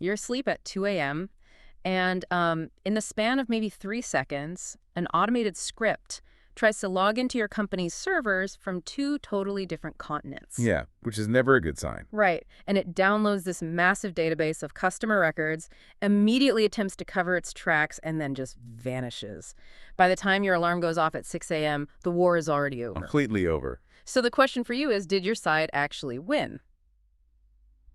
You're asleep at 2 a.m., and in the span of maybe 3 seconds, an automated script tries to log into your company's servers from two totally different continents. Yeah, which is never a good sign. Right. And it downloads this massive database of customer records, immediately attempts to cover its tracks, and then just vanishes. By the time your alarm goes off at 6 a.m., the war is already over. Completely over. So the question for you is, did your side actually win?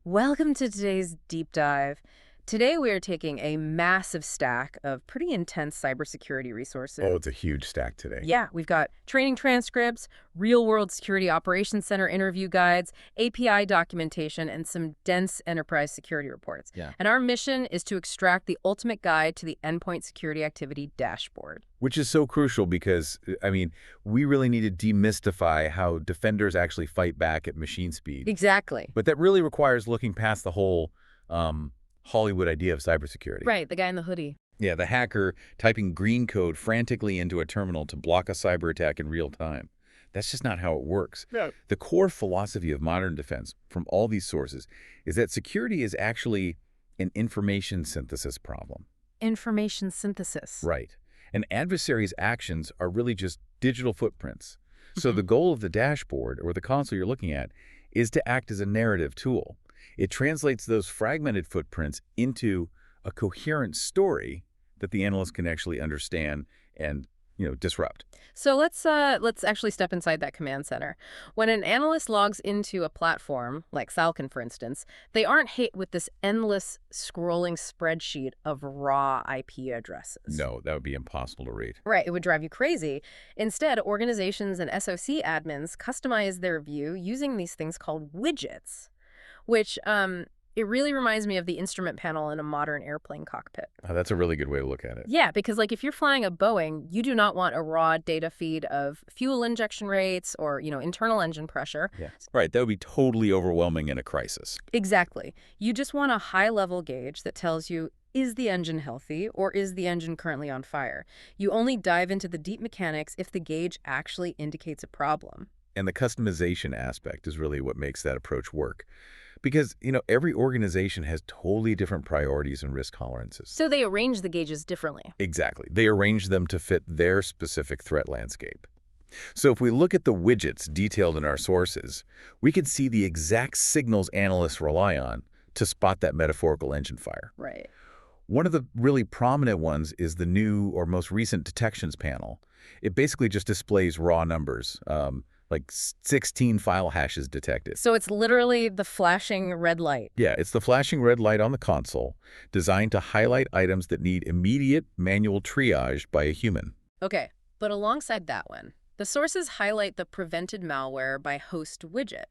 Welcome to today's deep dive. Today we are taking a massive stack of pretty intense cybersecurity resources. Oh, it's a huge stack today. Yeah, we've got training transcripts, real-world security operations center interview guides, API documentation, and some dense enterprise security reports. Yeah. And our mission is to extract the ultimate guide to the endpoint security activity dashboard. Which is so crucial because, we really need to demystify how defenders actually fight back at machine speed. Exactly. But that really requires looking past the whole Hollywood idea of cybersecurity. Right, the guy in the hoodie. Yeah, the hacker typing green code frantically into a terminal to block a cyber attack in real time. That's just not how it works. No. The core philosophy of modern defense from all these sources is that security is actually an information synthesis problem. Information synthesis. Right. An adversary's actions are really just digital footprints. So the goal of the dashboard or the console you're looking at is to act as a narrative tool. It translates those fragmented footprints into a coherent story that the analyst can actually understand and, disrupt. So let's actually step inside that command center. When an analyst logs into a platform, like Falcon, for instance, they aren't hit with this endless scrolling spreadsheet of raw IP addresses. No, that would be impossible to read. Right, it would drive you crazy. Instead, organizations and SOC admins customize their view using these things called widgets, which it really reminds me of the instrument panel in a modern airplane cockpit. Oh, that's a really good way to look at it. Yeah, because if you're flying a Boeing, you do not want a raw data feed of fuel injection rates or, internal engine pressure. Yeah. Right, that would be totally overwhelming in a crisis. Exactly. You just want a high-level gauge that tells you, is the engine healthy or is the engine currently on fire? You only dive into the deep mechanics if the gauge actually indicates a problem. And the customization aspect is really what makes that approach work. Because, every organization has totally different priorities and risk tolerances. So they arrange the gauges differently. Exactly. They arrange them to fit their specific threat landscape. So if we look at the widgets detailed in our sources, we can see the exact signals analysts rely on to spot that metaphorical engine fire. Right. One of the really prominent ones is the new or most recent detections panel. It basically just displays raw numbers, like 16 file hashes detected. So it's literally the flashing red light. Yeah, it's the flashing red light on the console, designed to highlight items that need immediate manual triage by a human. Okay, but alongside that one, the sources highlight the prevented malware by host widget.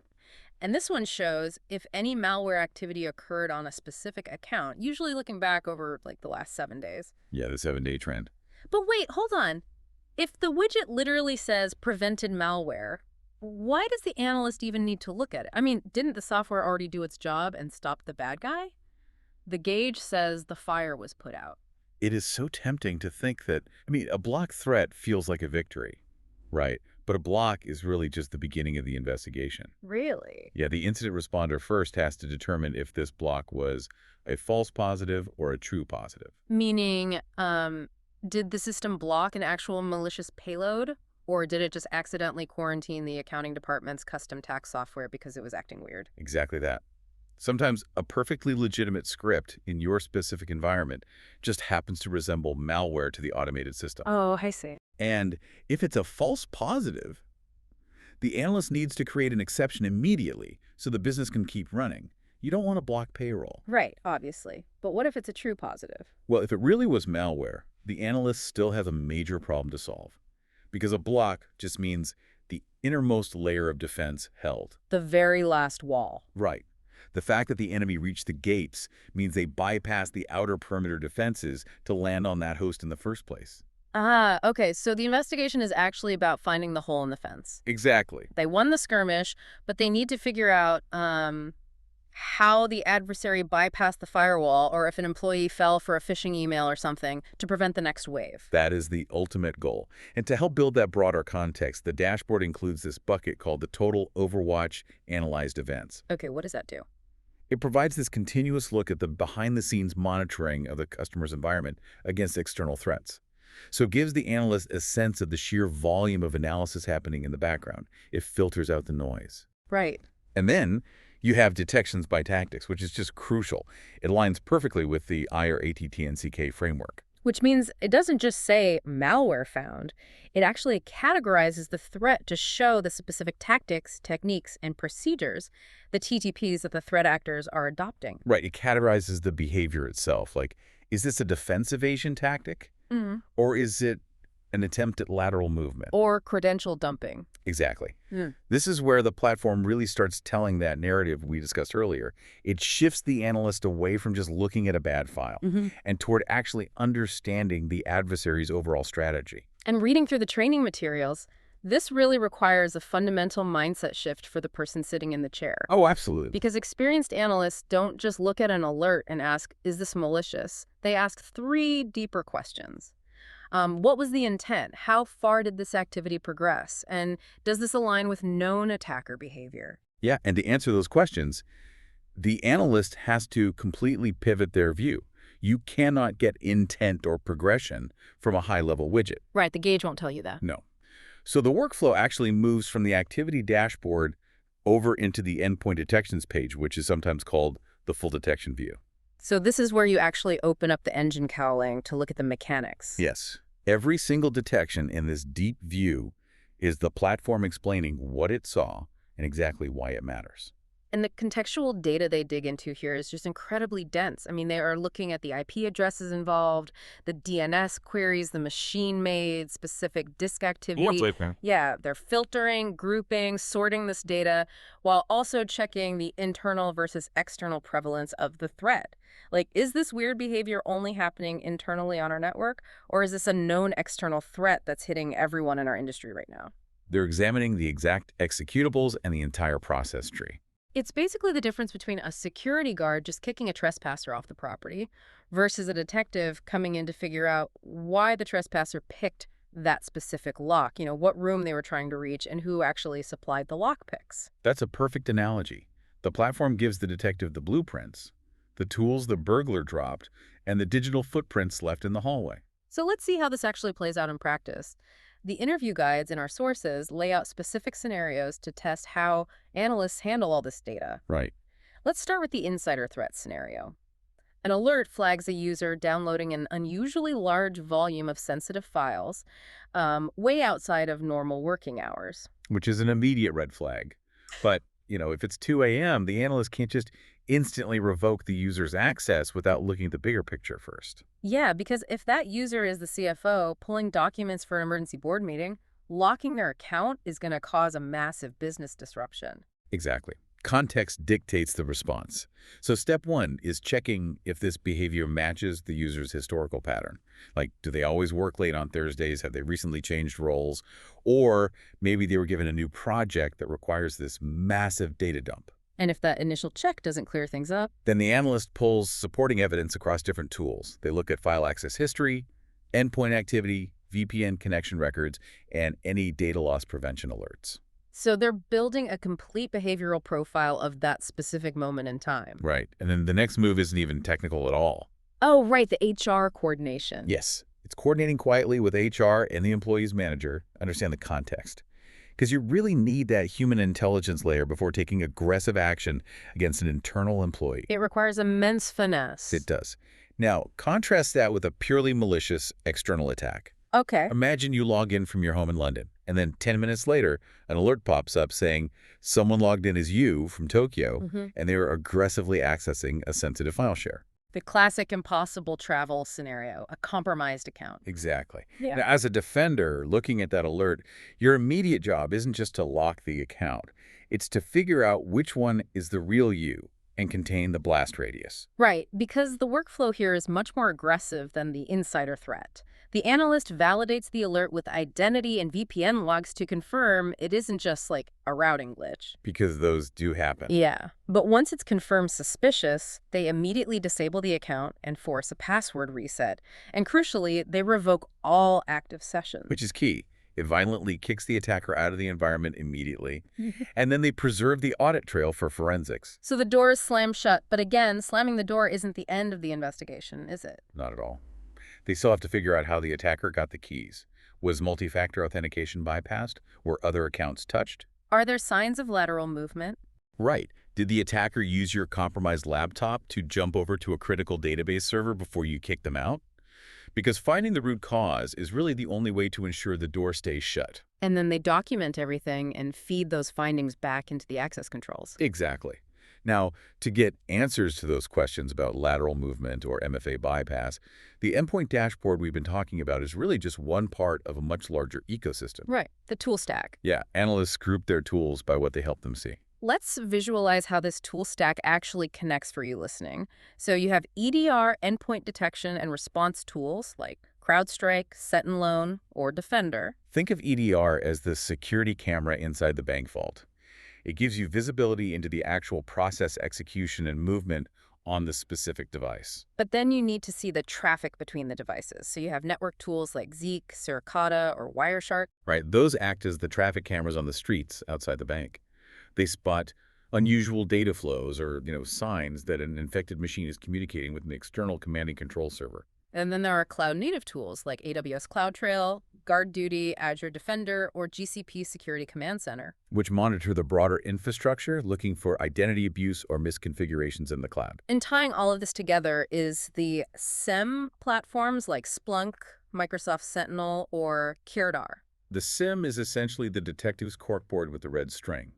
And this one shows if any malware activity occurred on a specific account, usually looking back over the last 7 days. Yeah, the 7-day trend. But wait, hold on. If the widget literally says prevented malware, why does the analyst even need to look at it? Didn't the software already do its job and stop the bad guy? The gauge says the fire was put out. It is so tempting to think that, a block threat feels like a victory, right? But a block is really just the beginning of the investigation. Really? Yeah, the incident responder first has to determine if this block was a false positive or a true positive. Meaning, did the system block an actual malicious payload? Or did it just accidentally quarantine the accounting department's custom tax software because it was acting weird? Exactly that. Sometimes a perfectly legitimate script in your specific environment just happens to resemble malware to the automated system. Oh, I see. And if it's a false positive, the analyst needs to create an exception immediately so the business can keep running. You don't want to block payroll. Right, obviously. But what if it's a true positive? Well, if it really was malware, the analyst still has a major problem to solve. Because a block just means the innermost layer of defense held. The very last wall. Right. The fact that the enemy reached the gates means they bypassed the outer perimeter defenses to land on that host in the first place. Ah, okay. So the investigation is actually about finding the hole in the fence. Exactly. They won the skirmish, but they need to figure out how the adversary bypassed the firewall or if an employee fell for a phishing email or something to prevent the next wave. That is the ultimate goal. And to help build that broader context, the dashboard includes this bucket called the Total Overwatch Analyzed Events. Okay, what does that do? It provides this continuous look at the behind-the-scenes monitoring of the customer's environment against external threats. So it gives the analyst a sense of the sheer volume of analysis happening in the background. It filters out the noise. Right. And then you have detections by tactics, which is just crucial. It aligns perfectly with the IR ATT and CK framework. Which means it doesn't just say malware found. It actually categorizes the threat to show the specific tactics, techniques, and procedures, the TTPs that the threat actors are adopting. Right, it categorizes the behavior itself. Like, is this a defense evasion tactic? Mm. Or is it an attempt at lateral movement? Or credential dumping. Exactly. Mm. This is where the platform really starts telling that narrative we discussed earlier. It shifts the analyst away from just looking at a bad file and toward actually understanding the adversary's overall strategy. And reading through the training materials, this really requires a fundamental mindset shift for the person sitting in the chair. Oh, absolutely. Because experienced analysts don't just look at an alert and ask, is this malicious? They ask 3 deeper questions. What was the intent? How far did this activity progress? And does this align with known attacker behavior? Yeah, and to answer those questions, the analyst has to completely pivot their view. You cannot get intent or progression from a high-level widget. Right, the gauge won't tell you that. No. So the workflow actually moves from the activity dashboard over into the endpoint detections page, which is sometimes called the full detection view. So this is where you actually open up the engine cowling to look at the mechanics. Yes. Every single detection in this deep view is the platform explaining what it saw and exactly why it matters. And the contextual data they dig into here is just incredibly dense. I mean, they are looking at the IP addresses involved, the DNS queries, the machine-made specific disk activity. Yeah, they're filtering, grouping, sorting this data, while also checking the internal versus external prevalence of the threat. Like, is this weird behavior only happening internally on our network, or is this a known external threat that's hitting everyone in our industry right now? They're examining the exact executables and the entire process tree. It's basically the difference between a security guard just kicking a trespasser off the property versus a detective coming in to figure out why the trespasser picked that specific lock, what room they were trying to reach and who actually supplied the lock picks. That's a perfect analogy. The platform gives the detective the blueprints, the tools the burglar dropped, and the digital footprints left in the hallway. So let's see how this actually plays out in practice. The interview guides in our sources lay out specific scenarios to test how analysts handle all this data. Right. Let's start with the insider threat scenario. An alert flags a user downloading an unusually large volume of sensitive files, way outside of normal working hours. Which is an immediate red flag. But, if it's 2 a.m., the analyst can't just instantly revoke the user's access without looking at the bigger picture first. Yeah, because if that user is the CFO pulling documents for an emergency board meeting, locking their account is going to cause a massive business disruption. Exactly. Context dictates the response. So step 1 is checking if this behavior matches the user's historical pattern. Like, do they always work late on Thursdays? Have they recently changed roles? Or maybe they were given a new project that requires this massive data dump. And if that initial check doesn't clear things up, then the analyst pulls supporting evidence across different tools. They look at file access history, endpoint activity, VPN connection records, and any data loss prevention alerts. So they're building a complete behavioral profile of that specific moment in time. Right. And then the next move isn't even technical at all. Oh, right, the HR coordination. Yes. It's coordinating quietly with HR and the employee's manager, understand the context. Because you really need that human intelligence layer before taking aggressive action against an internal employee. It requires immense finesse. It does. Now, contrast that with a purely malicious external attack. Okay. Imagine you log in from your home in London, and then 10 minutes later, an alert pops up saying someone logged in as you from Tokyo, and they were aggressively accessing a sensitive file share. The classic impossible travel scenario, a compromised account. Exactly. Yeah. Now, as a defender, looking at that alert, your immediate job isn't just to lock the account. It's to figure out which one is the real you and contain the blast radius. Right, because the workflow here is much more aggressive than the insider threat. The analyst validates the alert with identity and VPN logs to confirm it isn't just like a routing glitch. Because those do happen. Yeah, but once it's confirmed suspicious, they immediately disable the account and force a password reset. And crucially, they revoke all active sessions. Which is key. It violently kicks the attacker out of the environment immediately, and then they preserve the audit trail for forensics. So the door is slammed shut, but again, slamming the door isn't the end of the investigation, is it? Not at all. They still have to figure out how the attacker got the keys. Was multi-factor authentication bypassed? Were other accounts touched? Are there signs of lateral movement? Right. Did the attacker use your compromised laptop to jump over to a critical database server before you kicked them out? Because finding the root cause is really the only way to ensure the door stays shut. And then they document everything and feed those findings back into the access controls. Exactly. Now, to get answers to those questions about lateral movement or MFA bypass, the endpoint dashboard we've been talking about is really just one part of a much larger ecosystem. Right, the tool stack. Yeah, analysts group their tools by what they help them see. Let's visualize how this tool stack actually connects for you listening. So you have EDR, endpoint detection and response tools like CrowdStrike, Sentinel, or Defender. Think of EDR as the security camera inside the bank vault. It gives you visibility into the actual process execution and movement on the specific device. But then you need to see the traffic between the devices. So you have network tools like Zeek, Suricata, or Wireshark. Right? Those act as the traffic cameras on the streets outside the bank. They spot unusual data flows or, signs that an infected machine is communicating with an external command and control server. And then there are cloud-native tools like AWS CloudTrail, GuardDuty, Azure Defender, or GCP Security Command Center. Which monitor the broader infrastructure, looking for identity abuse or misconfigurations in the cloud. And tying all of this together is the SIEM platforms like Splunk, Microsoft Sentinel, or Kirdar. The SIEM is essentially the detective's corkboard with the red string.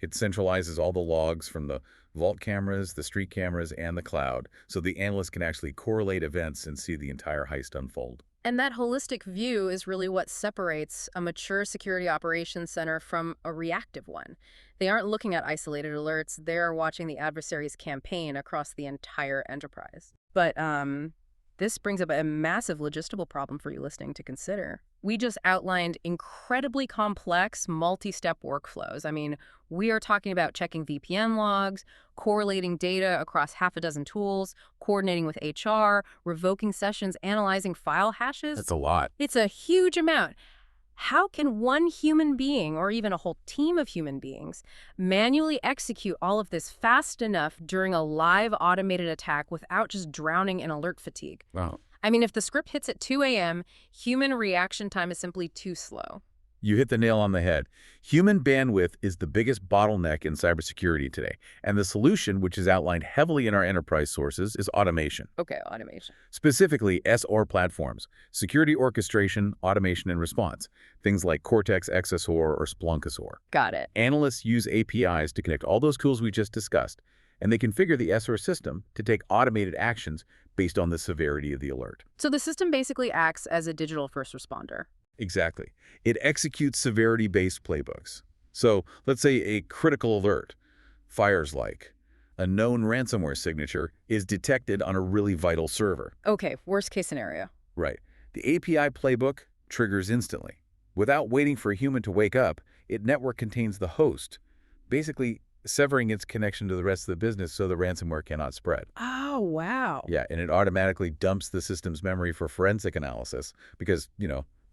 It centralizes all the logs from the vault cameras, the street cameras, and the cloud, so the analyst can actually correlate events and see the entire heist unfold. And that holistic view is really what separates a mature security operations center from a reactive one. They aren't looking at isolated alerts, they're watching the adversary's campaign across the entire enterprise. But this brings up a massive logistical problem for you listening to consider. We just outlined incredibly complex multi-step workflows. I mean, we are talking about checking VPN logs, correlating data across half a dozen tools, coordinating with HR, revoking sessions, analyzing file hashes. That's a lot. It's a huge amount. How can one human being, or even a whole team of human beings, manually execute all of this fast enough during a live automated attack without just drowning in alert fatigue? Wow. I mean, if the script hits at 2 a.m., human reaction time is simply too slow. You hit the nail on the head. Human bandwidth is the biggest bottleneck in cybersecurity today, and the solution, which is outlined heavily in our enterprise sources, is automation. Okay, automation. Specifically, SR platforms, security orchestration, automation, and response, things like Cortex XSOR or Splunk XSOR. Got it. Analysts use APIs to connect all those tools we just discussed, and they configure the SR system to take automated actions based on the severity of the alert. So the system basically acts as a digital first responder. Exactly. It executes severity-based playbooks. So let's say a critical alert fires like a known ransomware signature is detected on a really vital server. Okay, worst case scenario. Right. The API playbook triggers instantly. Without waiting for a human to wake up, it network contains the host, basically severing its connection to the rest of the business so the ransomware cannot spread. Oh, wow. Yeah, and it automatically dumps the system's memory for forensic analysis because,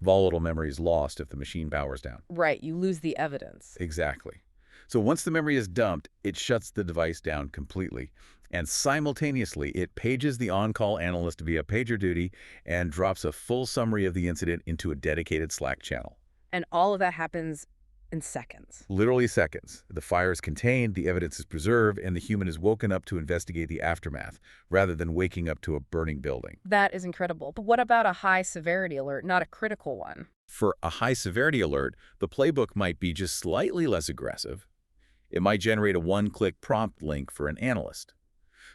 volatile memory is lost if the machine powers down. Right, you lose the evidence. Exactly. So once the memory is dumped, it shuts the device down completely. And simultaneously, it pages the on-call analyst via PagerDuty and drops a full summary of the incident into a dedicated Slack channel. And all of that happens in seconds. Literally seconds. The fire is contained, the evidence is preserved, and the human is woken up to investigate the aftermath, rather than waking up to a burning building. That is incredible. But what about a high severity alert, not a critical one? For a high severity alert, the playbook might be just slightly less aggressive. It might generate a one-click prompt link for an analyst.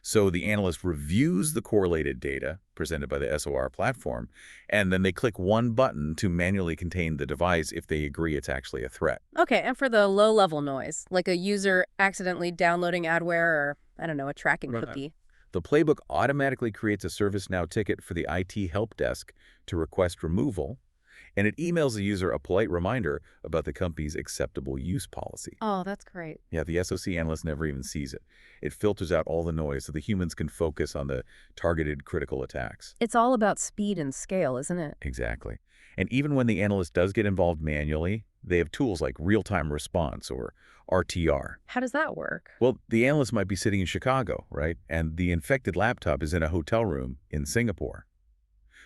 So the analyst reviews the correlated data presented by the SOR platform, and then they click one button to manually contain the device if they agree it's actually a threat. Okay, and for the low-level noise, like a user accidentally downloading adware or, I don't know, a tracking cookie. The playbook automatically creates a ServiceNow ticket for the IT help desk to request removal, And it emails the user a polite reminder about the company's acceptable use policy. Oh, that's great. Yeah, the SOC analyst never even sees it. It filters out all the noise so the humans can focus on the targeted critical attacks. It's all about speed and scale, isn't it? Exactly. And even when the analyst does get involved manually, they have tools like real-time response or RTR. How does that work? Well, the analyst might be sitting in Chicago, right? And the infected laptop is in a hotel room in Singapore.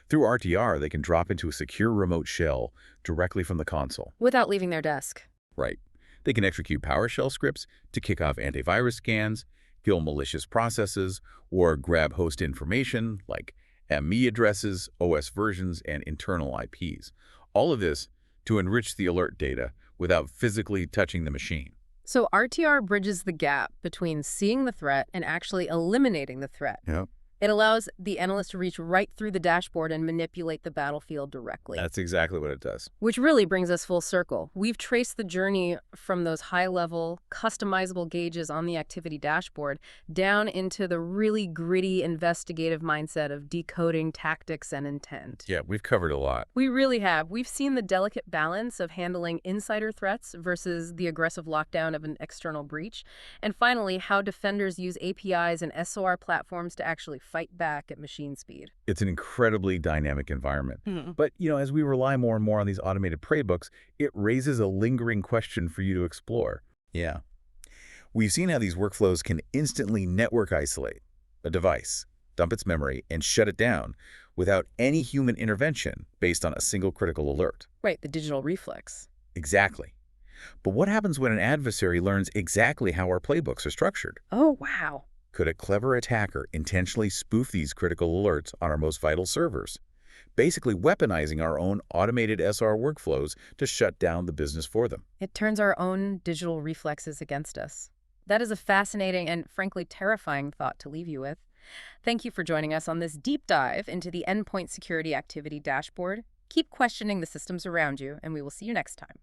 Through RTR, they can drop into a secure remote shell directly from the console. Without leaving their desk. Right. They can execute PowerShell scripts to kick off antivirus scans, kill malicious processes, or grab host information like ME addresses, OS versions, and internal IPs. All of this to enrich the alert data without physically touching the machine. So RTR bridges the gap between seeing the threat and actually eliminating the threat. Yeah. It allows the analyst to reach right through the dashboard and manipulate the battlefield directly. That's exactly what it does. Which really brings us full circle. We've traced the journey from those high-level, customizable gauges on the activity dashboard down into the really gritty, investigative mindset of decoding tactics and intent. Yeah, we've covered a lot. We really have. We've seen the delicate balance of handling insider threats versus the aggressive lockdown of an external breach. And finally, how defenders use APIs and SOR platforms to actually fight back at machine speed. It's an incredibly dynamic environment. But, as we rely more and more on these automated playbooks, it raises a lingering question for you to explore. Yeah. We've seen how these workflows can instantly network isolate a device, dump its memory, and shut it down without any human intervention based on a single critical alert. Right, the digital reflex. Exactly. But what happens when an adversary learns exactly how our playbooks are structured? Oh, wow. Could a clever attacker intentionally spoof these critical alerts on our most vital servers, basically weaponizing our own automated SR workflows to shut down the business for them? It turns our own digital reflexes against us. That is a fascinating and frankly terrifying thought to leave you with. Thank you for joining us on this deep dive into the Endpoint Security Activity Dashboard. Keep questioning the systems around you, and we will see you next time.